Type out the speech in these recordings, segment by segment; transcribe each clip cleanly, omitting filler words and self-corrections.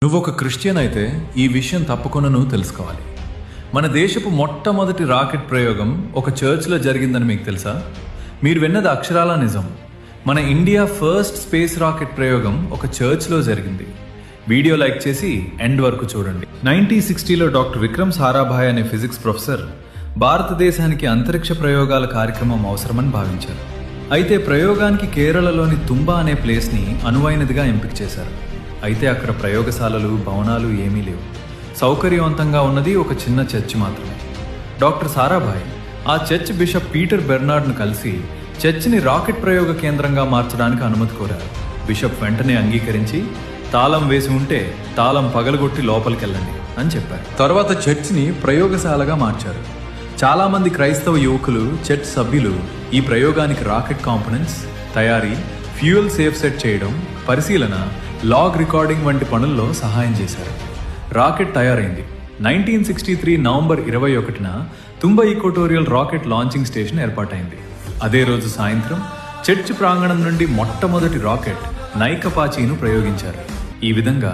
నువ్వు ఒక క్రిస్టియన్ అయితే ఈ విషయం తప్పకుండా నువ్వు తెలుసుకోవాలి. మన దేశపు మొట్టమొదటి రాకెట్ ప్రయోగం ఒక చర్చ్లో జరిగిందని మీకు తెలుసా? మీరు విన్నది అక్షరాల నిజం. మన ఇండియా ఫస్ట్ స్పేస్ రాకెట్ ప్రయోగం ఒక చర్చ్లో జరిగింది. వీడియో లైక్ చేసి ఎండ్ వరకు చూడండి. 1960లో డాక్టర్ విక్రమ్ సారాభాయ్ అనే ఫిజిక్స్ ప్రొఫెసర్ భారతదేశానికి అంతరిక్ష ప్రయోగాల కార్యక్రమం అవసరమని భావించారు. అయితే ప్రయోగానికి కేరళలోని తుంబా అనే ప్లేస్ని అనువైనదిగా ఎంపిక చేశారు. అయితే అక్కడ ప్రయోగశాలలు, భవనాలు ఏమీ లేవు. సౌకర్యవంతంగా ఉన్నది ఒక చిన్న చర్చ్ మాత్రమే. డాక్టర్ సారాభాయ్ ఆ చర్చ్ బిషప్ పీటర్ బెర్నార్డ్ను కలిసి చర్చ్ని రాకెట్ ప్రయోగ కేంద్రంగా మార్చడానికి అనుమతి కోరారు. బిషప్ వెంటనే అంగీకరించి తాళం వేసి ఉంటే తాళం పగలగొట్టి లోపలికెళ్ళండి అని చెప్పారు. తర్వాత చర్చ్ని ప్రయోగశాలగా మార్చారు. చాలామంది క్రైస్తవ యువకులు, చర్చ్ సభ్యులు ఈ ప్రయోగానికి రాకెట్ కాంపోనెంట్స్ తయారీ, ఫ్యూయల్ సేఫ్ సెట్ చేయడం, పరిశీలన, లాగ్ రికార్డింగ్ వంటి పనుల్లో సహాయం చేశారు. రాకెట్ తయారైంది. 1963 నవంబర్ 21న Thumba equatorial rocket launching station ఏర్పాటైంది. అదే రోజు సాయంత్రం చర్చ్ ప్రాంగణం నుండి మొట్టమొదటి రాకెట్ నైక్ అపాచీను ప్రయోగించారు. ఈ విధంగా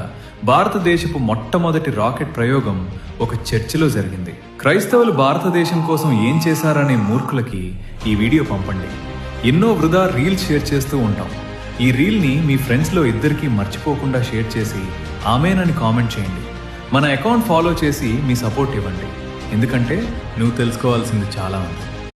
భారతదేశపు మొట్టమొదటి రాకెట్ ప్రయోగం ఒక చర్చిలో జరిగింది. క్రైస్తవులు భారతదేశం కోసం ఏం చేశారనే మూర్ఖులకి ఈ వీడియో పంపండి. ఎన్నో వృధా రీల్స్ షేర్ చేస్తూ ఉంటాం. ఈ రీల్ని మీ ఫ్రెండ్స్లో ఇద్దరికీ మర్చిపోకుండా షేర్ చేసి ఆమెనని కామెంట్ చేయండి. మన అకౌంట్ ఫాలో చేసి మీ సపోర్ట్ ఇవ్వండి. ఎందుకంటే నువ్వు తెలుసుకోవాల్సింది చాలా ఉంది.